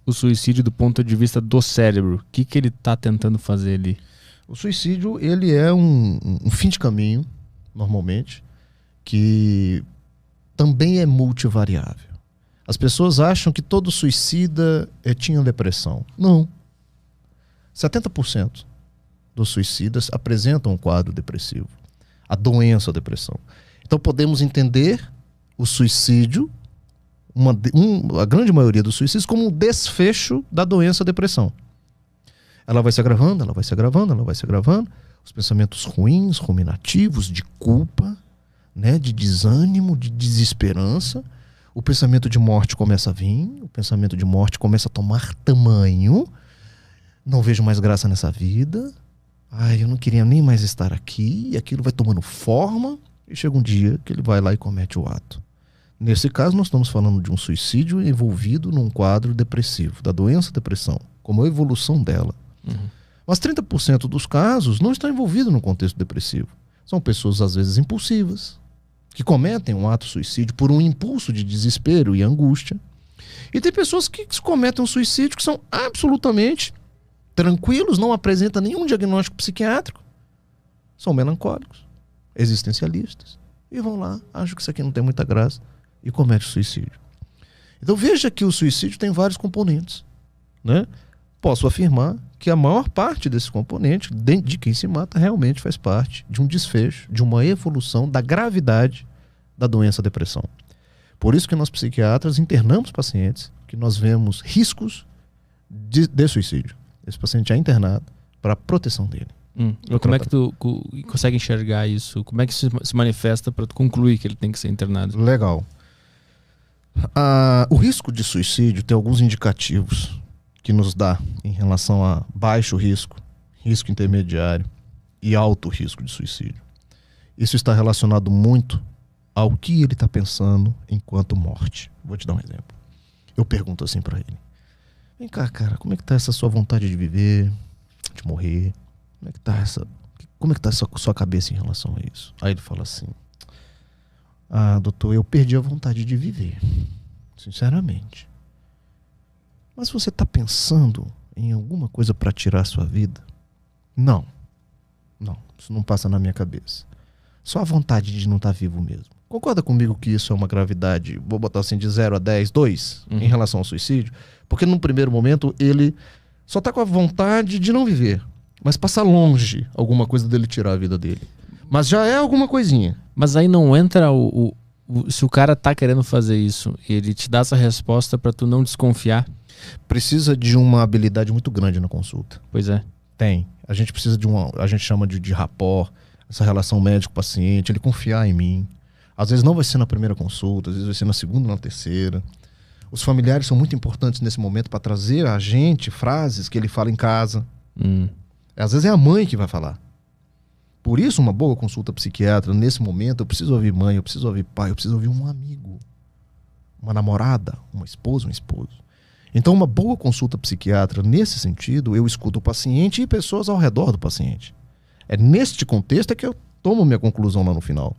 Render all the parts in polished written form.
o suicídio do ponto de vista do cérebro? O que ele está tentando fazer ali? O suicídio, ele é um fim de caminho, normalmente, que também é multivariável. As pessoas acham que todo suicida tinha depressão. Não. 70% dos suicidas apresentam um quadro depressivo. A doença, a depressão. Então podemos entender o suicídio, a grande maioria dos suicídios, como um desfecho da doença, a depressão. Ela vai se agravando, ela vai se agravando, ela vai se agravando. Os pensamentos ruins, ruminativos, de culpa, né, de desânimo, de desesperança. O pensamento de morte começa a vir, o pensamento de morte começa a tomar tamanho. Não vejo mais graça nessa vida. Ai, eu não queria nem mais estar aqui. E aquilo vai tomando forma. E chega um dia que ele vai lá e comete o ato. Nesse caso, nós estamos falando de um suicídio envolvido num quadro depressivo, da doença depressão, como a evolução dela. Uhum. Mas 30% dos casos não estão envolvidos no contexto depressivo. São pessoas, às vezes, impulsivas, que cometem um ato suicídio por um impulso de desespero e angústia. E tem pessoas que cometem um suicídio que são absolutamente tranquilos, não apresentam nenhum diagnóstico psiquiátrico, são melancólicos, existencialistas, e vão lá, acham que isso aqui não tem muita graça, e cometem suicídio. Então veja que o suicídio tem vários componentes, né? Posso afirmar que a maior parte desse componente, de quem se mata, realmente faz parte de um desfecho, de uma evolução da gravidade da doença depressão. Por isso que nós psiquiatras internamos pacientes que nós vemos riscos de suicídio. Esse paciente é internado para a proteção dele. Como é que tu consegue enxergar isso? Como é que isso se manifesta para tu concluir que ele tem que ser internado? Legal. O risco de suicídio tem alguns indicativos que nos dá em relação a baixo risco, risco intermediário e alto risco de suicídio. Isso está relacionado muito ao que ele está pensando enquanto morte. Vou te dar um exemplo. Eu pergunto assim para ele: vem cá, cara, como é que tá essa sua vontade de viver, de morrer? Como é que tá essa sua cabeça em relação a isso? Aí ele fala assim: doutor, eu perdi a vontade de viver, sinceramente. Mas você está pensando em alguma coisa para tirar a sua vida? Não, isso não passa na minha cabeça. Só a vontade de não estar vivo mesmo. Concorda comigo que isso é uma gravidade, vou botar assim, de 0 a 10, 2, em relação ao suicídio? Porque num primeiro momento ele só está com a vontade de não viver, mas passa longe alguma coisa dele tirar a vida dele. Mas já é alguma coisinha. Mas aí não entra se o cara tá querendo fazer isso, ele te dá essa resposta para tu não desconfiar? Precisa de uma habilidade muito grande na consulta. Pois é. Tem. A gente precisa a gente chama de rapport, essa relação médico-paciente, ele confiar em mim. Às vezes não vai ser na primeira consulta, às vezes vai ser na segunda, na terceira. Os familiares são muito importantes nesse momento para trazer a gente frases que ele fala em casa. Às vezes é a mãe que vai falar. Por isso, uma boa consulta psiquiatra, nesse momento, eu preciso ouvir mãe, eu preciso ouvir pai, eu preciso ouvir um amigo, uma namorada, uma esposa, um esposo. Então, uma boa consulta psiquiatra, nesse sentido, eu escuto o paciente e pessoas ao redor do paciente. É neste contexto que eu tomo minha conclusão lá no final.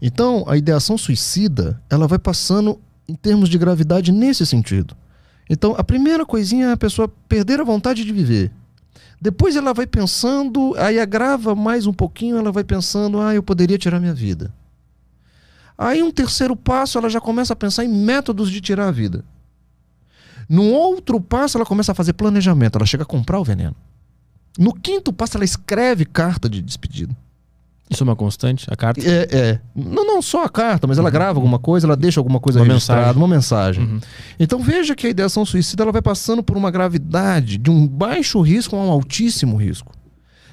Então, a ideação suicida, ela vai passando em termos de gravidade nesse sentido. Então, a primeira coisinha é a pessoa perder a vontade de viver. Depois ela vai pensando, aí agrava mais um pouquinho, ela vai pensando, eu poderia tirar minha vida. Aí um terceiro passo, ela já começa a pensar em métodos de tirar a vida. Num outro passo, ela começa a fazer planejamento, ela chega a comprar o veneno. No quinto passo, ela escreve carta de despedida. Isso é uma constante, a carta? Não só a carta, mas ela grava alguma coisa, ela deixa alguma coisa registrada, uma mensagem. Então veja que a ideação suicida ela vai passando por uma gravidade de um baixo risco a um altíssimo risco.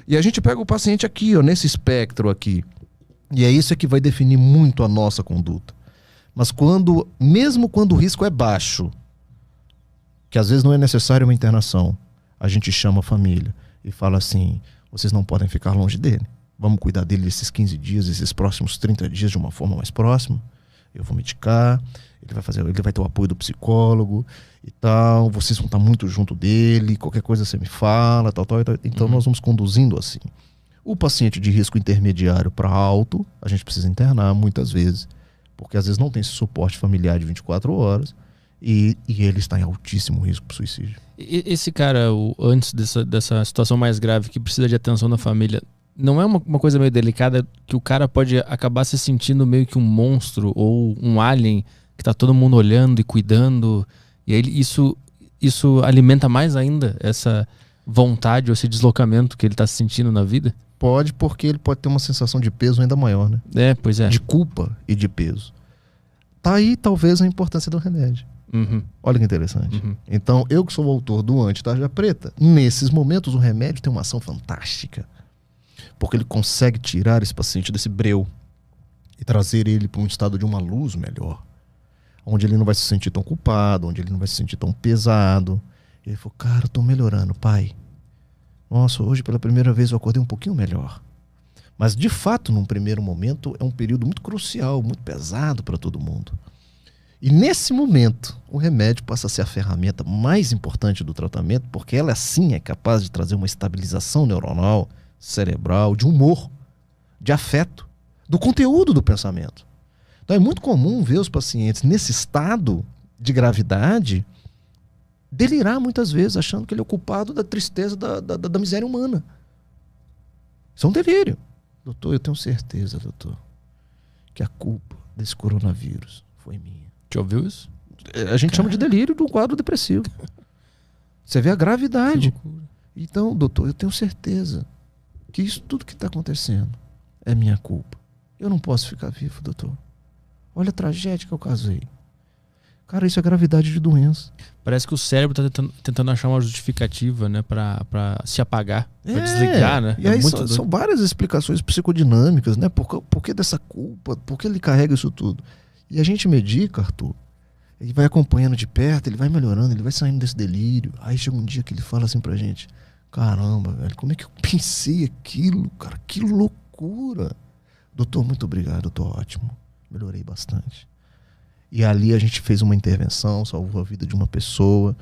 E a gente pega o paciente aqui, nesse espectro aqui. E é isso que vai definir muito a nossa conduta. Mas mesmo quando o risco é baixo, que às vezes não é necessário uma internação, a gente chama a família e fala assim: vocês não podem ficar longe dele. Vamos cuidar dele esses 15 dias, esses próximos 30 dias de uma forma mais próxima. Eu vou medicar, ele vai ter o apoio do psicólogo e tal. Vocês vão estar muito junto dele, qualquer coisa você me fala, tal. Então nós vamos conduzindo assim. O paciente de risco intermediário para alto, a gente precisa internar muitas vezes, porque às vezes não tem esse suporte familiar de 24 horas. E ele está em altíssimo risco para suicídio. Esse cara, antes dessa situação mais grave que precisa de atenção da família, não é uma coisa meio delicada que o cara pode acabar se sentindo meio que um monstro ou um alien que tá todo mundo olhando e cuidando, e aí isso alimenta mais ainda essa vontade ou esse deslocamento que ele tá se sentindo na vida? Pode, porque ele pode ter uma sensação de peso ainda maior, né? Pois é. De culpa e de peso. Tá aí talvez a importância do remédio. Uhum. Olha que interessante. Uhum. Então, eu que sou o autor do Anti-Tarja Preta, nesses momentos o remédio tem uma ação fantástica. Porque ele consegue tirar esse paciente desse breu e trazer ele para um estado de uma luz melhor. Onde ele não vai se sentir tão culpado, onde ele não vai se sentir tão pesado. E ele falou, cara, eu tô melhorando, pai. Nossa, hoje pela primeira vez eu acordei um pouquinho melhor. Mas de fato, num primeiro momento, é um período muito crucial, muito pesado para todo mundo. E nesse momento, o remédio passa a ser a ferramenta mais importante do tratamento, porque ela sim é capaz de trazer uma estabilização neuronal, cerebral, de humor, de afeto, do conteúdo do pensamento. Então é muito comum ver os pacientes nesse estado de gravidade delirar muitas vezes, achando que ele é o culpado da tristeza, da miséria humana. Isso é um delírio. Doutor, eu tenho certeza, doutor, que a culpa desse coronavírus foi minha. Já ouviu isso? A gente chama de delírio do quadro depressivo. Você vê a gravidade. Então, doutor, eu tenho certeza que isso tudo que está acontecendo é minha culpa. Eu não posso ficar vivo, doutor. Olha a tragédia que eu casei. Cara, isso é gravidade de doença. Parece que o cérebro está tentando achar uma justificativa, né, para se apagar, para desligar, né? E aí são várias explicações psicodinâmicas, né? Por que dessa culpa? Por que ele carrega isso tudo? E a gente medica, Arthur, ele vai acompanhando de perto, ele vai melhorando, ele vai saindo desse delírio. Aí chega um dia que ele fala assim pra gente, caramba, velho, como é que eu pensei aquilo, cara? Que loucura. Doutor, muito obrigado, doutor, ótimo. Melhorei bastante. E ali a gente fez uma intervenção, salvou a vida de uma pessoa,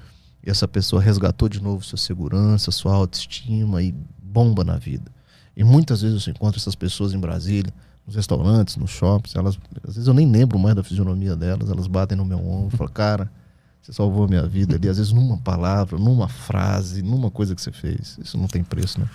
e essa pessoa resgatou de novo sua segurança, sua autoestima e bomba na vida. E muitas vezes eu encontro essas pessoas em Brasília, nos restaurantes, nos shoppings, às vezes eu nem lembro mais da fisionomia delas, elas batem no meu ombro e falam, cara, você salvou a minha vida ali, às vezes numa palavra, numa frase, numa coisa que você fez. Isso não tem preço, né?